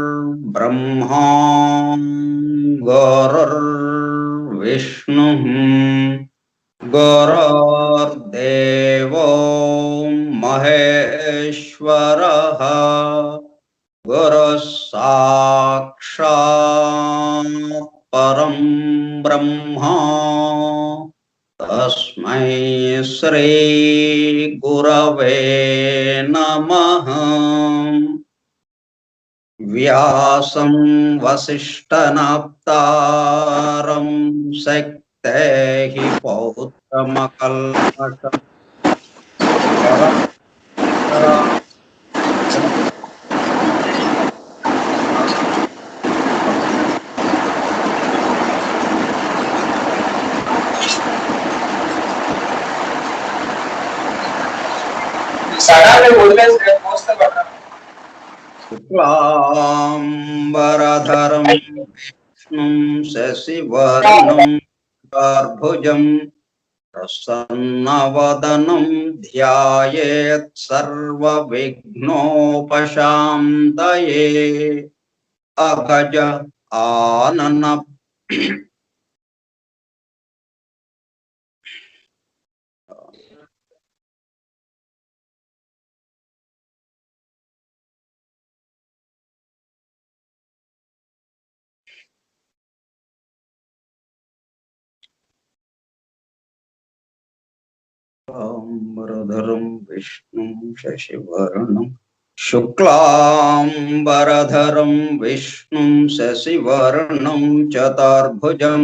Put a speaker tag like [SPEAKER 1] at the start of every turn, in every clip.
[SPEAKER 1] गुरुर्ब्रह्मा गुरुर्विष्णुः गुरुर्देवो महेश्वरः गुरुः साक्षात् परं ब्रह्मा तस्मै श्री गुरवे नमः। व्यासं वसिष्ठनप्तारं शक्तेः पौत्रमकल्मषम् शुक्लांबरधरं विष्णुं शशिवर्णं चतुर्भुजं प्रसन्नवदनं ध्यायेत् सर्वविघ्नोपशान्तये। अगज आनन शुक्लांबरधरं विष्णुं शशिवर्णं शुक्लांबरधरं विष्णुं शशिवर्णं चतुर्भुजं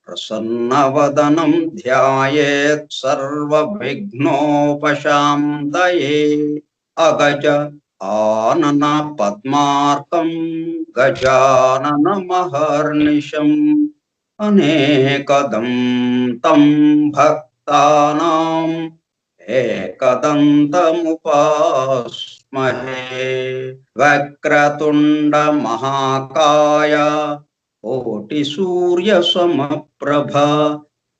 [SPEAKER 1] प्रसन्नवदनं ध्यायेत् सर्वविघ्नोपशान्तये। अगज आनन पद्मार्कं गजाननमहर्निशम् अनेकदं तं भक्तानां एकदन्तमुपास्महे। वक्रतुण्ड महाकाय कोटिसूर्यसमप्रभ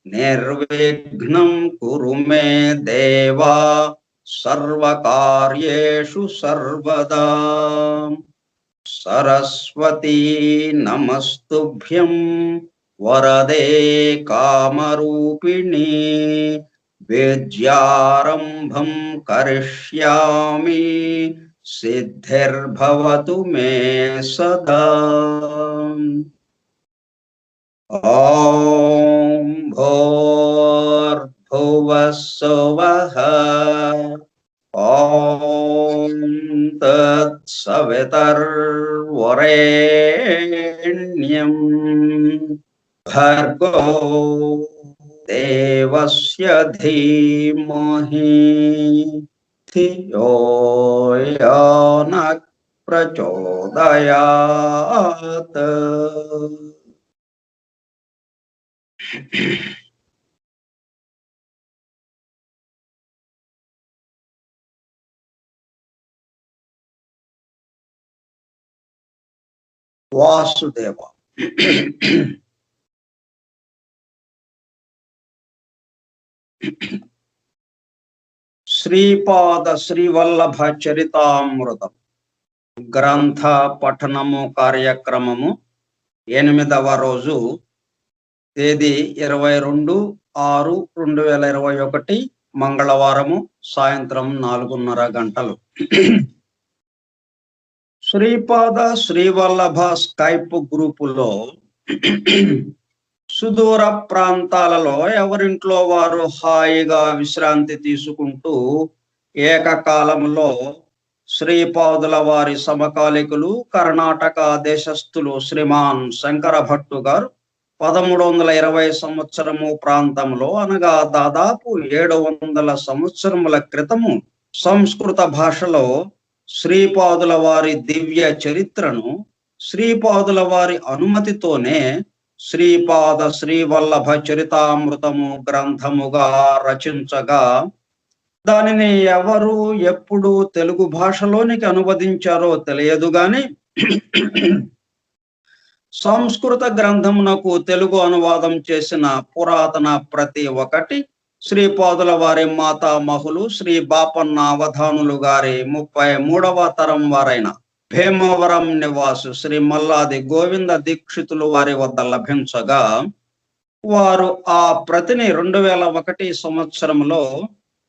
[SPEAKER 1] निर्विघ्नं कुरु मे देवा सर्वकार्येषु सर्वदा। सरस्वती नमस्तुभ्यं वरदे कामरूपिणी विद्यारम्भं करिष्यामि सिद्धिर्भवतु मे सदा। ॐ भूर्भुवः स्वः ॐ तत्सवितुर्वरेण्यं भर्गो देवस्य धीमहि धियो यो नः प्रचोदयात्। वासुदेव శ్రీపాద శ్రీవల్లభ చరితామృతం గ్రంథ పఠనము కార్యక్రమము 8వ రోజు, తేదీ 22/6/2021 మంగళవారము సాయంత్రం 4:30 గంటలు. శ్రీపాద శ్రీవల్లభ స్కైప్ గ్రూపులో సుదూర ప్రాంతాలలో ఎవరింట్లో వారు హాయిగా విశ్రాంతి తీసుకుంటూ ఏకకాలంలో శ్రీపాదుల వారి సమకాలికులు కర్ణాటక దేశస్థులు శ్రీమాన్ శంకర భట్టు గారు 1320 సంవత్సరము ప్రాంతంలో అనగా దాదాపు 700 సంవత్సరముల క్రితము సంస్కృత భాషలో శ్రీపాదుల వారి దివ్య చరిత్రను శ్రీపాదుల వారి అనుమతితోనే శ్రీపాద శ్రీవల్లభ చరితామృతము గ్రంథముగా రచించగా దానిని ఎవరు ఎప్పుడు తెలుగు భాషలోనికి అనువదించారో తెలియదు గాని సంస్కృత గ్రంథమునకు తెలుగు అనువాదం చేసిన పురాతన ప్రతి ఒక్కటి శ్రీపాదుల వారి మాతామహులు శ్రీ బాపన్న అవధానులు గారి 33వ తరం వారైన భీమవరం నివాసు శ్రీ మల్లాది గోవింద దీక్షితులు వారి వద్ద లభించగా వారు ఆ ప్రతిని 2001 సంవత్సరంలో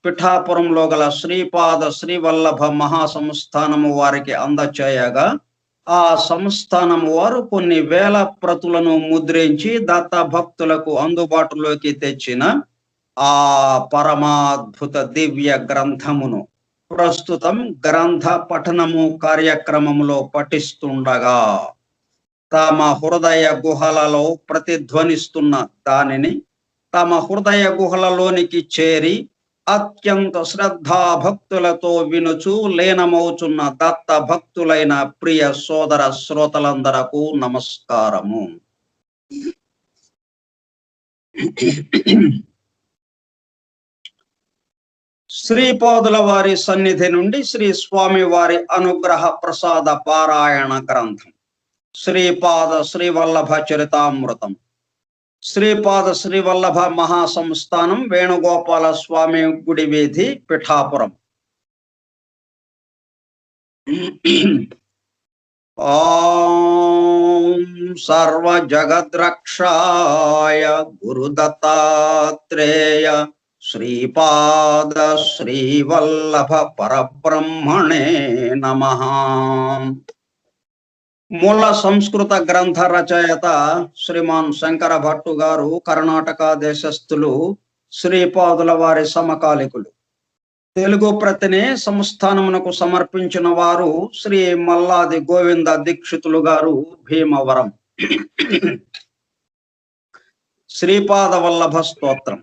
[SPEAKER 1] పిఠాపురంలో గల శ్రీపాద శ్రీవల్లభ మహాసంస్థానము వారికి అందచేయగా ఆ సంస్థానము వారు కొన్ని వేల ప్రతులను ముద్రించి దత్త భక్తులకు అందుబాటులోకి తెచ్చిన ఆ పరమాద్భుత దివ్య గ్రంథమును ప్రస్తుతం గ్రంథ పఠనము కార్యక్రమంలో పఠిస్తుండగా తమ హృదయ గుహలలో ప్రతిధ్వనిస్తున్న దానిని తమ హృదయ గుహలలోనికి చేరి అత్యంత శ్రద్ధా భక్తులతో వినుచు లీనమవుచున్న దత్త భక్తులైన ప్రియ సోదర శ్రోతలందరకు నమస్కారము. శ్రీపాదుల వారి సన్నిధి నుండి శ్రీ స్వామి వారి అనుగ్రహ ప్రసాద పారాయణ గ్రంథం శ్రీపాద శ్రీవల్లభ చరితామృతం. శ్రీపాద శ్రీవల్లభ మహాసంస్థానం వేణుగోపాల స్వామి గుడి వీధి పిఠాపురం. ఓం సర్వ జగద్రక్షాయ గురుదత్తాత్రేయ శ్రీపాద శ్రీవల్లభ పరబ్రహ్మణే నమః. మూల సంస్కృత గ్రంథ రచయిత శ్రీమాన్ శంకర భట్టు గారు కర్ణాటక దేశస్థులు, శ్రీపాదుల వారి సమకాలికులు. తెలుగు ప్రతిని సంస్థానమునకు సమర్పించిన వారు శ్రీ మల్లాది గోవింద దీక్షితులు గారు భీమవరం. శ్రీపాద వల్లభ స్తోత్రం.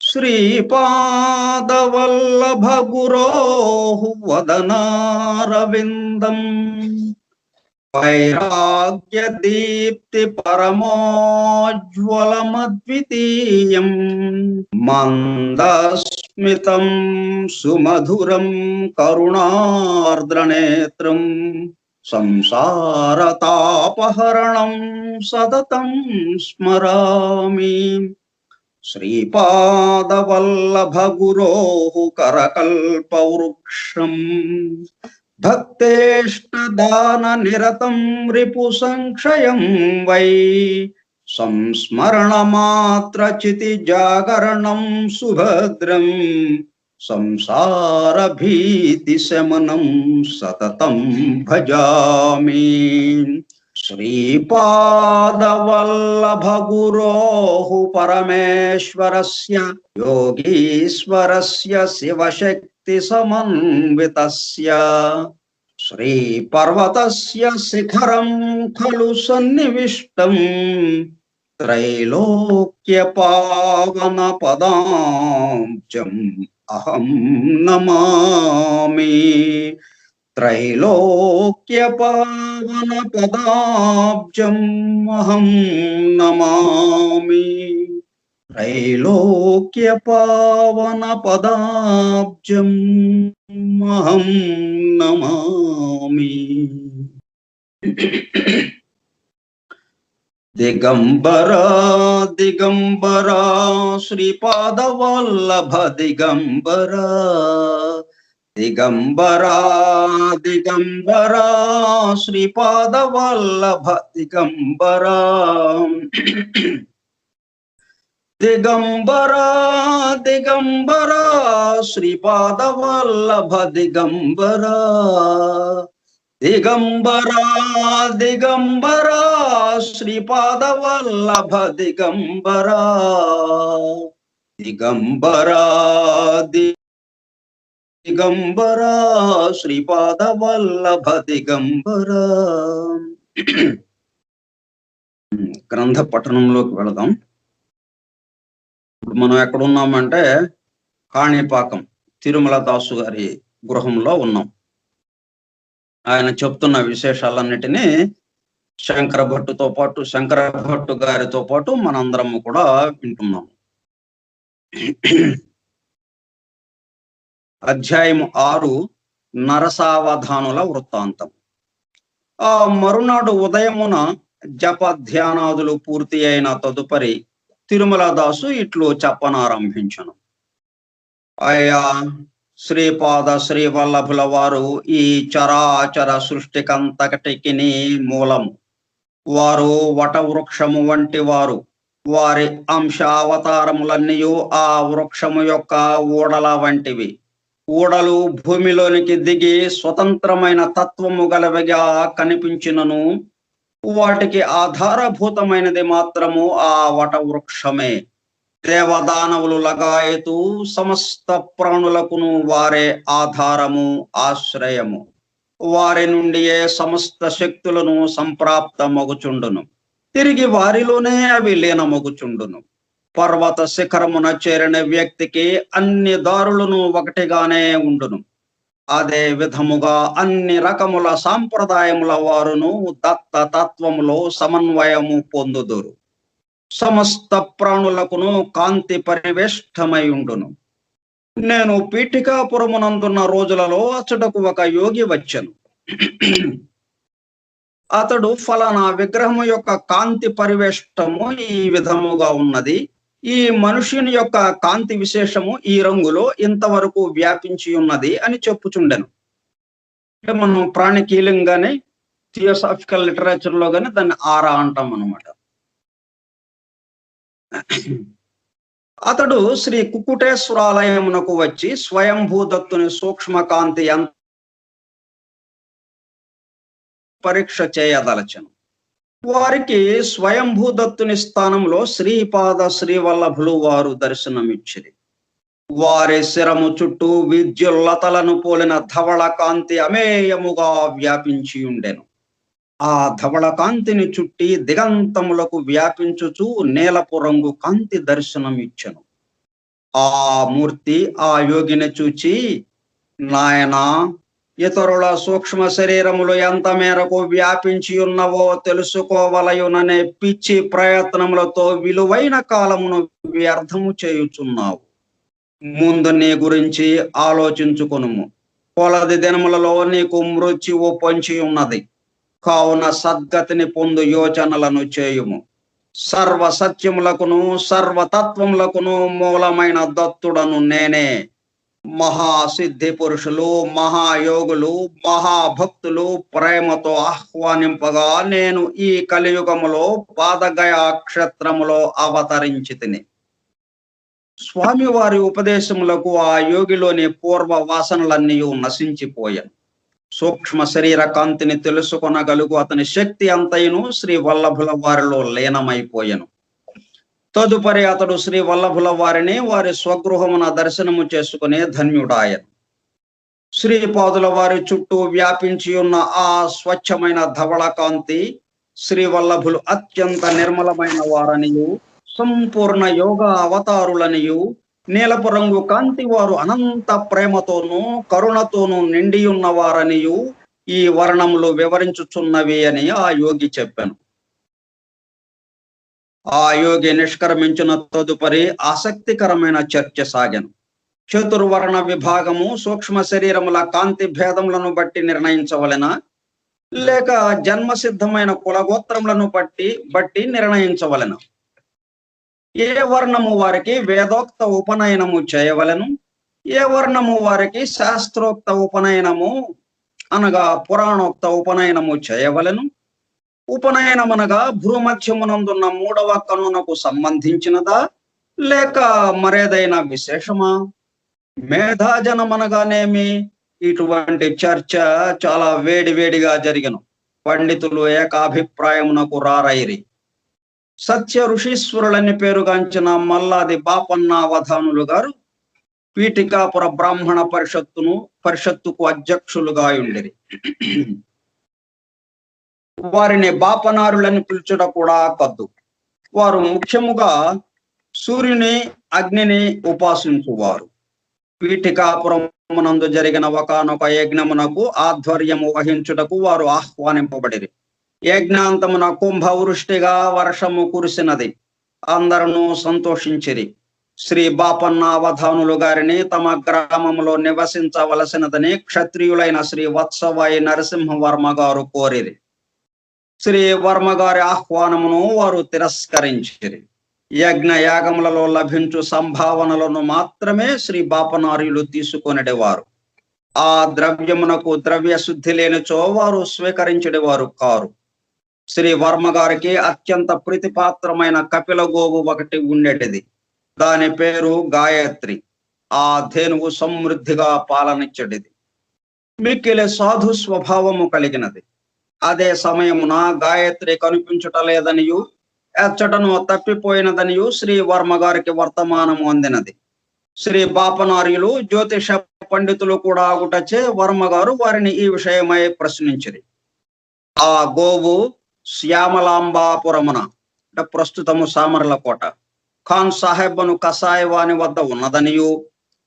[SPEAKER 1] శ్రీపాద వల్లభ గురోః వదనారవిందం వైరాగ్య దీప్తి పరమోజ్వలమద్వితీయం మందస్మితం సుమధురం కరుణార్ద్రనేత్రం సంసారతాపహరణం సతతం స్మరామి. శ్రీపాద వల్లభ గురోః కరకల్పవృక్షం భక్తేష్టదాన నిరతం రిపు సంక్షయం వై సంస్మరణ మాత్ర చితి జాగరణం సుభద్రం సంసార భీతి శమనం సతతం భజామి. శ్రీపాద వల్లభ గురోః పరమేశ్వరస్య యోగీశ్వరస్య శివశక్తి సమన్వితస్య శ్రీ పర్వతస్య శిఖరం ఖలు సన్నివిష్టం త్రైలోక్య పావన పదాంజం అహం నమామి. త్రైలోక్య పావన పదాబ్జం అహం నమామి. త్రైలోక్య పావన పదాబ్జం అహం నమామి. దిగంబరా దిగంబరా శ్రీపాద వల్లభ దిగంబరా దిగంబరా దిగంబరా శ్రీపాద వల్లభ దిగంబరా. దిగంబరా దిగంబరా శ్రీపాద వల్లభ దిగంబరా దిగంబరా దిగంబరా శ్రీపాద వల్లభ దిగంబరా దిగంబరా దిగంబరా శ్రీపాద వల్లభ దిగంబరా. గ్రంథ పఠనంలోకి వెళదాం. ఇప్పుడు మనం ఎక్కడున్నామంటే కాణిపాకం తిరుమల దాసు గారి గృహంలో ఉన్నాం. ఆయన చెప్తున్న విశేషాలన్నిటినీ శంకర భట్టు గారితో పాటు మనందరము కూడా వింటున్నాం. అధ్యాయం 6 నరసావధానుల వృత్తాంతం. ఆ మరునాడు ఉదయమున జప ధ్యానాదులు పూర్తి అయిన తదుపరి తిరుమల దాసు ఇట్లు చెప్పనారంభించను. అయ్యా, శ్రీపాద శ్రీ వల్లభుల వారు ఈ చరాచర సృష్టికంతటికి మూలము. వారు వటవృక్షము వంటి వారు. వారి అంశ అవతారములన్నీ ఆ వృక్షము యొక్క ఊడల వంటివి. ఊడలు భూమిలోనికి దిగి స్వతంత్రమైన తత్వము గలవిగా కనిపించినను వాటికి ఆధారభూతమైనది మాత్రము ఆ వటవృక్షమే. దేవదానవులు లగాయతు సమస్త ప్రాణులకును వారే ఆధారము, ఆశ్రయము. వారి నుండియే సమస్త శక్తులను సంప్రాప్తమగుచుండును. తిరిగి వారిలోనే అవి లీనమగుచుండును. పర్వత శిఖరమున చేరిన వ్యక్తికి అన్ని దారులను ఒకటిగానే ఉండును. అదే విధముగా అన్ని రకముల సాంప్రదాయముల వారును దత్త తత్వములో సమన్వయము పొందుదురు. సమస్త ప్రాణులకును కాంతి పరివేష్టమై ఉండును. నేను పీఠికాపురమునందున్న రోజులలో అచ్చటకు ఒక యోగి వచ్చెను. అతడు ఫలానా విగ్రహము యొక్క కాంతి పరివేష్టము ఈ విధముగా ఉన్నది, ఈ మనుష్యుని యొక్క కాంతి విశేషము ఈ రంగులో ఇంతవరకు వ్యాపించి ఉన్నది అని చెప్పుచుండెను. అంటే మనం ప్రాణికీలంగానే థియోసాఫికల్ లిటరేచర్ లో గానీ దాన్ని ఆరా అంటాం అన్నమాట. అతడు శ్రీ కుక్కుటేశ్వరాలయమునకు వచ్చి స్వయంభూదత్తుని సూక్ష్మ కాంతి పరీక్ష చేయదలచెను. వారికి స్వయంభూదత్తుని స్థానంలో శ్రీపాద శ్రీవల్లభులు వారు దర్శనమిచ్చిరి. వారి శిరము చుట్టూ విద్యుల్లతలను పోలిన ధవళ కాంతి అమేయముగా వ్యాపించి ఉండెను. ఆ ధవళ కాంతిని చుట్టి దిగంతములకు వ్యాపించుచు నీలపు రంగు కాంతి దర్శనమిచ్చెను. ఆ మూర్తి ఆ యోగిని చూచి, నాయనా, ఇతరుల సూక్ష్మ శరీరములు ఎంత మేరకు వ్యాపించి ఉన్నవో తెలుసుకోవలయుననే పిచ్చి ప్రయత్నములతో విలువైన కాలమును వ్యర్థము చేయుచున్నావు. ముందు నీ గురించి ఆలోచించుకొనుము. కొలది దినములలో నీకు మృత్యువు పొంచి ఉన్నది. కావున సద్గతిని పొందు యోచనలను చేయుము. సర్వ సత్యములకును సర్వతత్వములకును మూలమైన దత్తుడను నేనే. మహాసిద్ధి పురుషులు, మహాయోగులు, మహాభక్తులు ప్రేమతో ఆహ్వానింపగా నేను ఈ కలియుగములో పాదగయా క్షేత్రములో అవతరించితిని. స్వామివారి ఉపదేశములకు ఆ యోగిలోని పూర్వ వాసనలన్నీ నశించిపోయాను. సూక్ష్మ శరీర కాంతిని తెలుసుకొనగలుగు అతని శక్తి అంతయును శ్రీ వల్లభుల వారిలో లీనమైపోయాను. తదుపరి అతడు శ్రీ వల్లభుల వారిని వారి స్వగృహమున దర్శనము చేసుకునే ధన్యుడాయను. శ్రీపాదుల వారి చుట్టూ వ్యాపించి ఉన్న ఆ స్వచ్ఛమైన ధవళ కాంతి శ్రీ వల్లభులు అత్యంత నిర్మలమైన వారనియు, సంపూర్ణ యోగ అవతారులనియు, నీలపు రంగు కాంతి వారు అనంత ప్రేమతోనూ కరుణతోనూ నిండి ఉన్నవారనియు ఈ వర్ణములు వివరించుచున్నవి అని ఆ యోగి చెప్పాను. ఆ యోగి నిష్క్రమించిన తదుపరి ఆసక్తికరమైన చర్చ సాగాను. చతుర్వర్ణ విభాగము సూక్ష్మ శరీరముల కాంతి భేదములను బట్టి నిర్ణయించవలెనా, లేక జన్మసిద్ధమైన కులగోత్రములను బట్టి నిర్ణయించవలెను? ఏ వర్ణము వారికి వేదోక్త ఉపనయనము చేయవలెను, ఏ వర్ణము వారికి శాస్త్రోక్త ఉపనయనము అనగా పురాణోక్త ఉపనయనము చేయవలెను? ఉపనయనమనగా భూమధ్యమునందున్న 3వ కన్నునకు సంబంధించినదా, లేక మరేదైనా విశేషమా? మేధాజనమనగానేమి? ఇటువంటి చర్చ చాలా వేడిగా జరిగను. పండితులు ఏకాభిప్రాయమునకు రారైరి. సత్య ఋషీశ్వరులని పేరుగాంచిన మల్లాది బాపన్నావధానులు గారు పీఠికాపుర బ్రాహ్మణ పరిషత్తుకు అధ్యక్షులుగా ఉండిరి. వారిని బాపనారులని పిలుచుట కూడా కద్దు. వారు ముఖ్యముగా సూర్యుని, అగ్నిని ఉపాసించువారు. పీఠికాపురమునందు జరిగిన ఒకానొక యజ్ఞమునకు ఆధ్వర్యము వహించుటకు వారు ఆహ్వానింపబడిరి. యజ్ఞాంతమున కుంభవృష్టిగా వర్షము కురిసినది. అందరూ సంతోషించిరి. శ్రీ బాపన్నావధానులు గారిని తమ గ్రామంలో నివసించవలసినదని క్షత్రియులైన శ్రీ వత్సవాయి నరసింహవర్మ గారు కోరిరి. శ్రీ వర్మ గారి ఆహ్వానమును వారు తిరస్కరించిరి. యజ్ఞ యాగములలో లభించు సంభావనలను మాత్రమే శ్రీ బాపనార్యులు తీసుకొనిడేవారు. ఆ ద్రవ్యమునకు ద్రవ్య శుద్ధి లేనిచో వారు స్వీకరించేవారు కారు. శ్రీ వర్మ గారికి అత్యంత ప్రీతిపాత్రమైన కపిల గోవు ఒకటి ఉండేటిది. దాని పేరు గాయత్రి. ఆ ధేనువు సమృద్ధిగా పాలనిచ్చడిది. మిక్కిలి సాధు స్వభావము కలిగినది. అదే సమయమున గాయత్రి కనిపించుట లేదనియు, ఎచ్చటను తప్పిపోయినదనియు శ్రీ వర్మ గారికి వర్తమానము అందినది. శ్రీ బాపనార్యులు జ్యోతిష పండితులు కూడా ఆగుటచే వర్మ గారు వారిని ఈ విషయమై ప్రశ్నించిరి. ఆ గోవు శ్యామలాంబాపురమున, ప్రస్తుతము సామర్లకోట, ఖాన్ సాహెబ్బను కసాయవాణి వద్ద ఉన్నదనియు,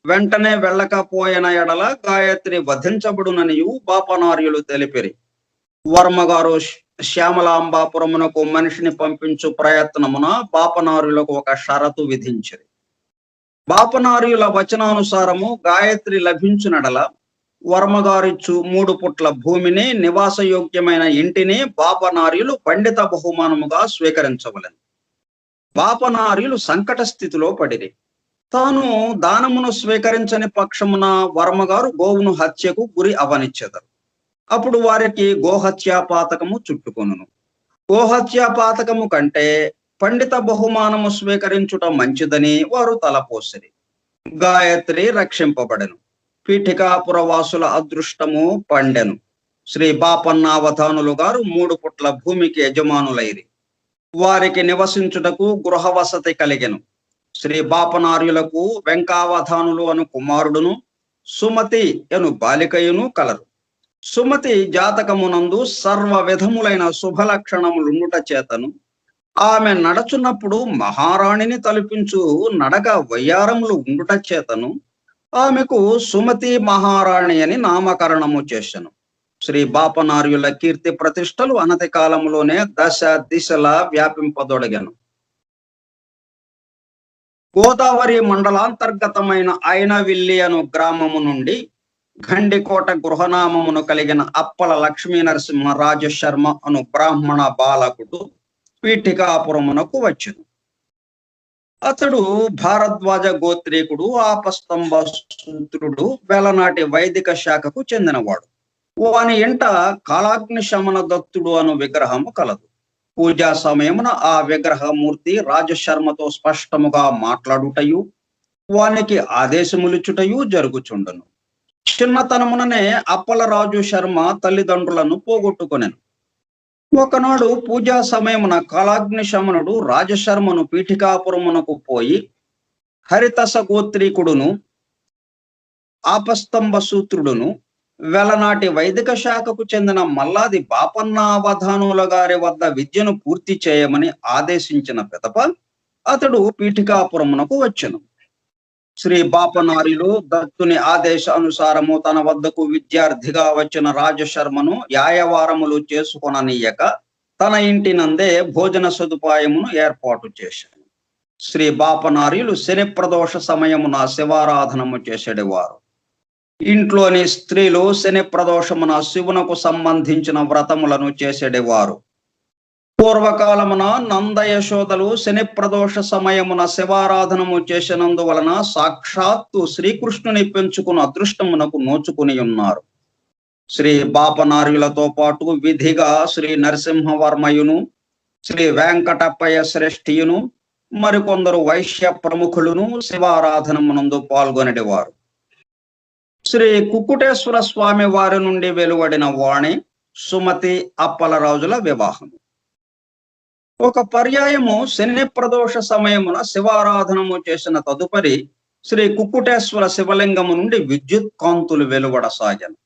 [SPEAKER 1] వెంటనే వెళ్ళకపోయిన ఎడల గాయత్రి వధించబడుననియు బాపనార్యులు తెలిపిరి. వర్మ గారు శ్యామలాంబాపురమునకు మనిషిని పంపించు ప్రయత్నమున బాపనార్యులకు ఒక షరతు విధించిరి. బాపనార్యుల వచనానుసారము గాయత్రి లభించునడల వర్మగారిచ్చు 3 పుట్ల భూమిని, నివాసయోగ్యమైన ఇంటిని బాపనార్యులు పండిత బహుమానముగా స్వీకరించవలెను. బాపనార్యులు సంకట స్థితిలో పడిరి. తాను దానమును స్వీకరించని పక్షమున వర్మగారు గోవును హత్యకు గురి అవనిచ్చెదరు. అప్పుడు వారికి గోహత్యా పాతకము చుట్టుకొనును. గోహత్యా పాతకము కంటే పండిత బహుమానము స్వీకరించుట మంచిదని వారు తలపోసిరి. గాయత్రి రక్షింపబడెను. పీఠికాపుర వాసుల అదృష్టము పండెను. శ్రీ బాపన్నావధానులు గారు 3 పుట్ల భూమికి యజమానులైరి. వారికి నివసించుటకు గృహ వసతి కలిగెను. శ్రీ బాపనార్యులకు వెంకావధానులు అను కుమారుడును, సుమతి అను బాలికయును కలరు. సుమతి జాతకమునందు సర్వ విధములైన శుభలక్షణములుండుట చేతను ఆమె నడచున్నప్పుడు మహారాణిని తలుపించు నడక వయ్యారములు ఉండుట చేతను ఆమెకు సుమతి మహారాణి అని నామకరణము చేసెను. శ్రీ బాపనార్యుల కీర్తి ప్రతిష్టలు అనతి కాలములోనే దశ దిశలా వ్యాపింపదొడగెను. గోదావరి మండలాంతర్గతమైన అయినవిల్లి అను గ్రామము నుండి గండికోట గృహనామమును కలిగిన అప్పల లక్ష్మీ నరసింహ రాజశర్మ అను బ్రాహ్మణ బాలకుడు పీఠికాపురమునకు వచ్చెను. అతడు భారద్వాజ గోత్రీకుడు, ఆపస్తంభ సూత్రుడు, వెలనాటి వైదిక శాఖకు చెందినవాడు. వాని ఇంట కాలాగ్ని శమన దత్తుడు అను విగ్రహము కలదు. పూజా సమయమున ఆ విగ్రహమూర్తి రాజశర్మతో స్పష్టముగా మాట్లాడుటయు, వానికి ఆదేశములిచ్చుటయు జరుగుచుండను. చిన్నతనముననే అప్పలరాజు శర్మ తల్లిదండ్రులను పోగొట్టుకొనెను. ఒకనాడు పూజా సమయమున కాలాగ్ని శమనుడు రాజశర్మను పీఠికాపురమునకు పోయి హరితస గోత్రీకుడును, ఆపస్తంభ సూత్రుడును, వెలనాటి వైదిక శాఖకు చెందిన మల్లాది బాపన్నావధానుల గారి వద్ద విద్యను పూర్తి చేయమని ఆదేశించిన పిదప అతడు పీఠికాపురమునకు వచ్చెను. శ్రీ బాపనార్యులు దత్తుని ఆదేశానుసారము తన వద్దకు విద్యార్థిగా వచ్చిన రాజశర్మను యాయవారములు చేసుకొననీయక తన ఇంటినందే భోజన సదుపాయమును ఏర్పాటు చేశాను. శ్రీ బాపనార్యులు శని ప్రదోష సమయమున శివారాధనము చేసేవారు. ఇంట్లోని స్త్రీలు శని ప్రదోషమున శివునకు సంబంధించిన వ్రతములను చేసేవారు. పూర్వకాలమున నందయశోదలు శని ప్రదోష సమయమున శివారాధనము చేసినందువలన సాక్షాత్తు శ్రీకృష్ణుని పెంచుకున్న అదృష్టమునకు నోచుకుని ఉన్నారు. శ్రీ బాపనార్యులతో పాటు విధిగా శ్రీ నరసింహవర్మయును, శ్రీ వెంకటప్పయ్య శ్రేష్ఠియును, మరికొందరు వైశ్య ప్రముఖులను శివారాధనమునందు పాల్గొనేవారు. శ్రీ కుక్కుటేశ్వర స్వామి వారి నుండి వెలువడిన వాణి సుమతి అప్పలరాజుల వివాహము. ఒక పర్యాయము శని ప్రదోష సమయమున శివారాధనము చేసిన తదుపరి శ్రీ కుక్కుటేశ్వర శివలింగము నుండి విద్యుత్ కాంతులు వెలువడసాగాను.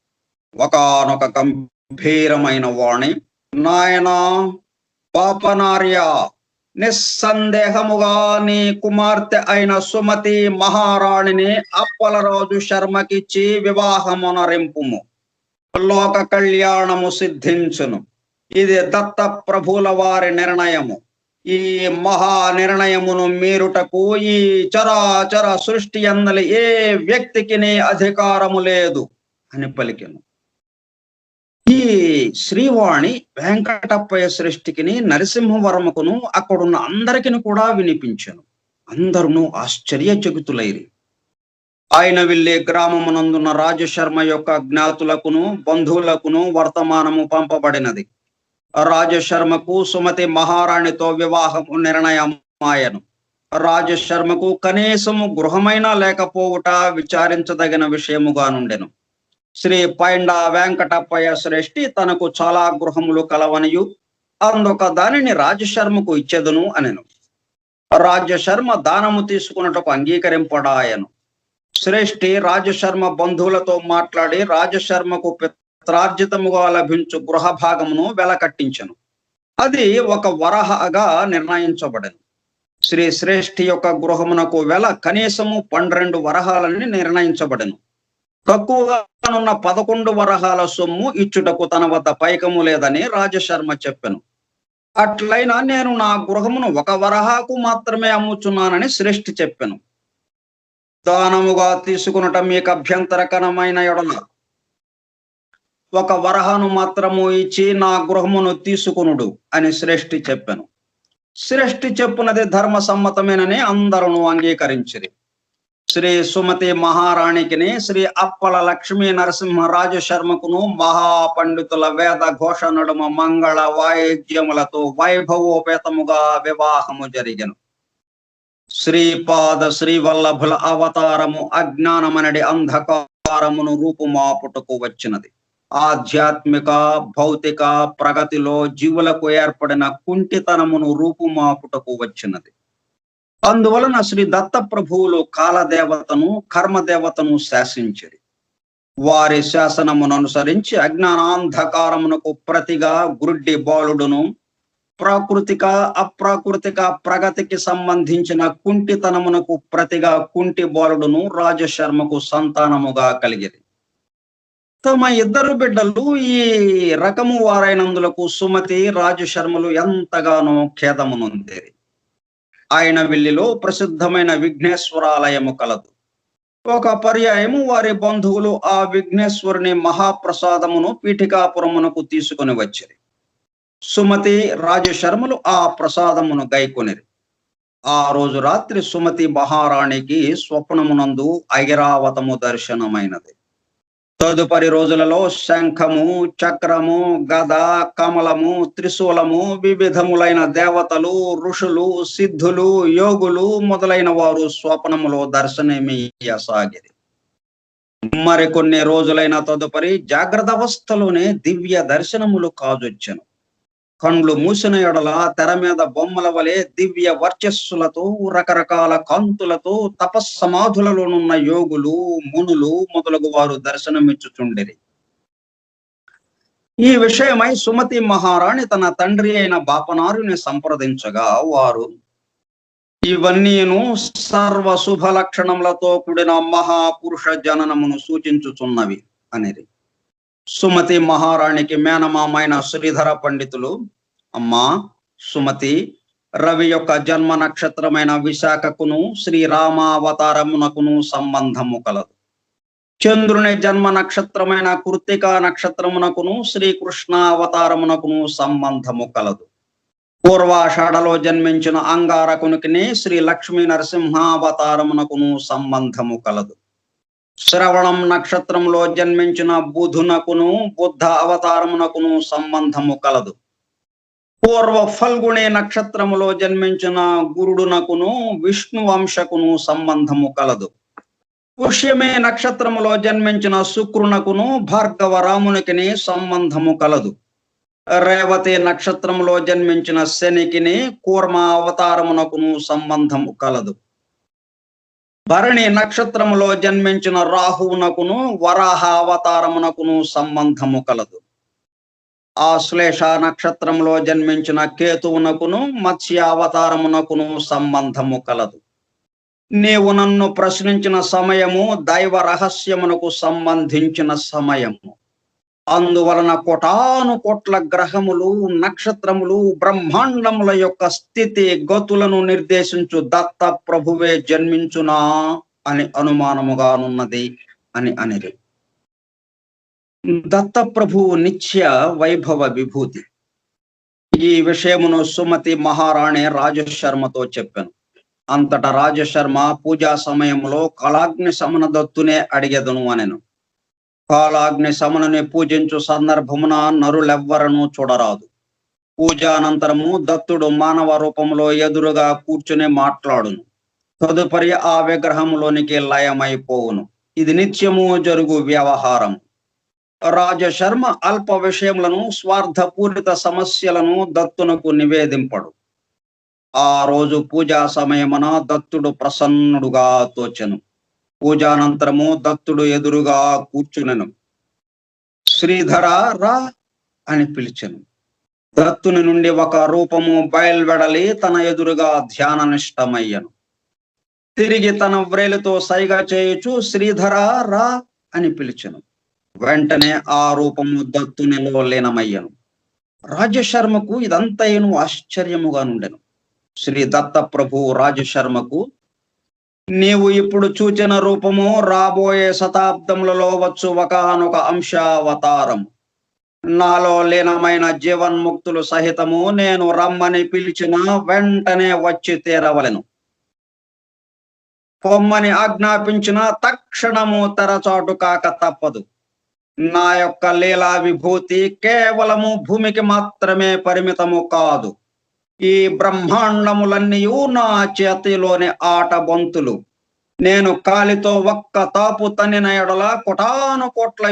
[SPEAKER 1] ఒకానొక గంభీరమైన వాణి, నాయనా పాపనార్య, నిస్సందేహముగా నీ కుమార్తె అయిన సుమతి మహారాణిని అప్పలరాజు శర్మకిచ్చి వివాహమునరింపుము. లోక కళ్యాణము సిద్ధించును. ఇది దత్త ప్రభుల వారి నిర్ణయము. ఈ మహా నిర్ణయమును మీరుటకు ఈ చరాచర సృష్టి అందలి ఏ వ్యక్తికి అధికారము లేదు అని పలికెను. ఈ శ్రీవాణి వెంకటప్పయ్య సృష్టికిని నరసింహవర్మకును అక్కడున్న అందరికీ కూడా వినిపించెను. అందరూ ఆశ్చర్యచకితులైరి. ఆయన వెళ్ళే గ్రామమునందున్న రాజశర్మ యొక్క జ్ఞాతులకును బంధువులకును వర్తమానము పంపబడినది. రాజశర్మకు సుమతి మహారాణితో వివాహము నిర్ణయమాయను. రాజశర్మకు కనీసము గృహమైనా లేకపోవుట విచారించదగిన విషయముగా నుండెను. శ్రీ పైండ వెంకటప్పయ్య శ్రేష్ఠి తనకు చాలా గృహములు కలవనియు అందుక దానిని రాజశర్మకు ఇచ్చెదను అనెను. రాజశర్మ దానము తీసుకున్నటకు అంగీకరింపడాయను. శ్రేష్ఠి రాజశర్మ బంధువులతో మాట్లాడి రాజశర్మకు పిత్రార్జితముగా లభించు గృహ భాగమును వెలకట్టించెను. అది ఒక వరహగా నిర్ణయించబడెను. శ్రీ శ్రేష్ఠి యొక్క గృహమునకు వెల కనీసము 12 వరహాలని నిర్ణయించబడెను. తక్కువగానున్న 11 వరహాల సొమ్ము ఇచ్చుటకు తన వద్ద పైకము లేదని రాజశర్మ చెప్పెను. అట్లయినా నేను నా గృహమును 1 వరహాకు మాత్రమే అమ్ముచున్నానని శ్రేష్ఠి చెప్పెను. దానముగా తీసుకునట మీకు అభ్యంతరకరమైన ఎడల 1 వరహాను మాత్రము ఇచ్చి నా గృహమును తీసుకునుడు అని శ్రేష్ఠి చెప్పెను. శ్రేష్ఠి చెప్పునది ధర్మ సమ్మతమేనని అందరూ అంగీకరించిరి. శ్రీ సుమతి మహారాణికిని శ్రీ అప్పల లక్ష్మీ నరసింహ రాజశర్మకును మహాపండితుల వేద ఘోష నడుమ మంగళ వాయిద్యములతో వైభవోపేతముగా వివాహము జరిగెను. శ్రీపాద శ్రీవల్లభుల అవతారము అజ్ఞానమనడి అంధకారమును రూపుమాపుటకు వచ్చినది. ఆధ్యాత్మిక భౌతిక ప్రగతిలో జీవులకు ఏర్పడిన కుంటితనమును రూపుమాపుటకు వచ్చినది. అందువలన శ్రీ దత్త ప్రభువులు కాలదేవతను కర్మదేవతను శాసించిరి. వారి శాసనమును అనుసరించి అజ్ఞానాంధకారమునకు ప్రతిగా గురుడ్డి బాలుడును, ప్రాకృతిక అప్రాకృతిక ప్రగతికి సంబంధించిన కుంటితనమునకు ప్రతిగా కుంటి బాలుడును రాజశర్మకు సంతానముగా కలిగిరి. తమ 2 బిడ్డలు ఈ రకము వారైనందులకు సుమతి రాజశర్మలు ఎంతగానో ఖేదమునొందిరి. ఆయన విల్లిలో ప్రసిద్ధమైన విఘ్నేశ్వరాలయము కలదు. ఒక పర్యాయము వారి బంధువులు ఆ విఘ్నేశ్వరుని మహాప్రసాదమును పీఠికాపురమునకు తీసుకొని వచ్చిరి. సుమతి రాజశర్మలు ఆ ప్రసాదమును గైకొనిరి. ఆ రోజు రాత్రి సుమతి మహారాణికి స్వప్నమునందు ఐరావతము దర్శనమైనది. తదుపరి రోజులలో శంఖము, చక్రము, గద, కమలము, త్రిశూలము, వివిధములైన దేవతలు, ఋషులు, సిద్ధులు, యోగులు మొదలైన వారు స్వప్నములో దర్శనమియ్యసాగిరి. మరికొన్ని రోజులైన తదుపరి జాగ్రత్త అవస్థలోనే దివ్య దర్శనములు కాజొచ్చెను. కండ్లు మూసిన ఎడల తెర మీద బొమ్మల వలె దివ్య వర్చస్సులతో రకరకాల కాంతులతో తపస్సమాధులలోనున్న యోగులు, మునులు మొదలగు వారు దర్శనమిచ్చుచుండిరి. ఈ విషయమై సుమతి మహారాణి తన తండ్రి అయిన బాపనారుని సంప్రదించగా వారు ఇవన్నీను సర్వ శుభ లక్షణములతో కూడిన మహాపురుష జననమును సూచించుచున్నవి అనిరి. సుమతి మహారాణికి మేనమామైన శ్రీధర పండితులు, అమ్మా సుమతి, రవి యొక్క జన్మ నక్షత్రమైన విశాఖకును శ్రీరామావతారమునకును సంబంధము కలదు. చంద్రుని జన్మ నక్షత్రమైన కృత్తికా నక్షత్రమునకును శ్రీకృష్ణ అవతారమునకును సంబంధము కలదు. పూర్వాషాఢలో జన్మించిన అంగారకునికి శ్రీ లక్ష్మీ నరసింహావతారమునకును సంబంధము కలదు. శ్రవణం నక్షత్రంలో జన్మించిన బుధునకును బుద్ధ అవతారమునకును సంబంధము కలదు. పూర్వ ఫల్గుణి నక్షత్రములో జన్మించిన గురుడునకును విష్ణు వంశకును సంబంధము కలదు. పుష్యమే నక్షత్రములో జన్మించిన శుక్రునకును భార్గవ రామునికిని సంబంధము కలదు. రేవతి నక్షత్రములో జన్మించిన శనికిని కూర్మ అవతారమునకును సంబంధము కలదు. భరణి నక్షత్రములో జన్మించిన రాహువునకును వరాహ అవతారమునకును సంబంధము కలదు. ఆశ్లేష నక్షత్రంలో జన్మించిన కేతువునకును మత్స్య అవతారమునకును సంబంధము కలదు. నీవు నన్ను ప్రశ్నించిన సమయము దైవ రహస్యమునకు సంబంధించిన సమయము. అందువలన కోటాను కోట్ల గ్రహములు, నక్షత్రములు, బ్రహ్మాండముల యొక్క స్థితి గతులను నిర్దేశించు దత్త ప్రభువే జన్మించునా అని అనుమానముగానున్నది అని అనేది. దత్త ప్రభువు నిత్య వైభవ విభూతి. ఈ విషయమును సుమతి మహారాణి రాజశర్మతో చెప్పాను. అంతట రాజశర్మ పూజా సమయంలో కాలాగ్ని సమన దత్తునే అడిగెదను అనెను. కాలాగ్ని సమనుని పూజించు సందర్భమున నరులెవ్వరను చూడరాదు. పూజానంతరము దత్తుడు మానవ రూపంలో ఎదురుగా కూర్చుని మాట్లాడును. తదుపరి ఆ విగ్రహంలోనికి లయమైపోవును. ఇది నిత్యము జరుగు వ్యవహారం. రాజశర్మ అల్ప విషయములను, స్వార్థపూరిత సమస్యలను దత్తునకు నివేదింపడు. ఆ రోజు పూజా సమయమున దత్తుడు ప్రసన్నుడుగా తోచెను. పూజానంతరము దత్తుడు ఎదురుగా కూర్చునెను. శ్రీధర రా అని పిలిచెను. దత్తుని నుండి ఒక రూపము బయల్వెడలి తన ఎదురుగా ధ్యాననిష్టమయ్యను. తిరిగి తన వ్రేలితో సైగ చేయుచు శ్రీధర రా అని పిలిచెను. వెంటనే ఆ రూపము దత్తునిలో లీనమయ్యను. రాజశర్మకు ఇదంతయును ఆశ్చర్యముగా నుండెను. శ్రీ దత్త ప్రభు రాజశర్మకు, నీవు ఇప్పుడు చూచిన రూపము రాబోయే శతాబ్దములలో వచ్చు ఒకనొక అంశావతారం. నాలో లీనమైన జీవన్ముక్తులు సహితము నేను రమ్మని పిలిచిన వెంటనే వచ్చి తీరవలెను. పొమ్మని ఆజ్ఞాపించిన తక్షణము తెరచాటు కాక తప్పదు. నా యొక్క లీలా విభూతి కేవలము భూమికి మాత్రమే పరిమితము కాదు. ఈ బ్రహ్మాండములన్నీయు నా చేతిలోని ఆట బంతులు. నేను కాలితో ఒక్క తాపు తన్నిన ఎడల కోటాను కోట్ల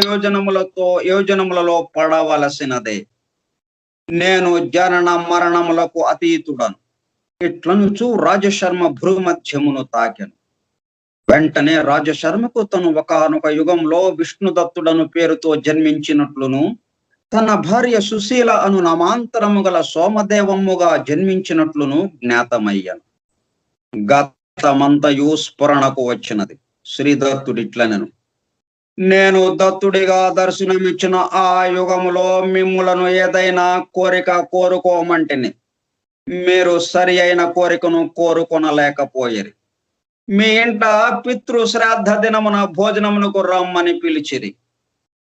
[SPEAKER 1] యోజనములలో పడవలసినదే. నేను జనన మరణములకు అతీతుడను. ఇట్లనుచు రాజశర్మ భ్రూమధ్యమును తాకెను. వెంటనే రాజశర్మకు తను ఒకనొక యుగంలో విష్ణుదత్తుడను పేరుతో జన్మించినట్లును, తన భార్య సుశీల అను నామాంతరము గల సోమదేవమ్ముగా జన్మించినట్లును జ్ఞాతమయ్యాను. గతమంతయు స్ఫురణకు వచ్చినది. శ్రీదత్తుడిట్లనెను, నేను దత్తుడిగా దర్శనమిచ్చిన ఆ యుగములో మిమ్ములను ఏదైనా కోరిక కోరుకోమంటిని. మీరు సరి అయిన కోరికను కోరుకొనలేకపోయిరి. మీ ఇంట పితృ శ్రాద్ధ దినమున భోజనమునకు రమ్మని పిలిచిరి.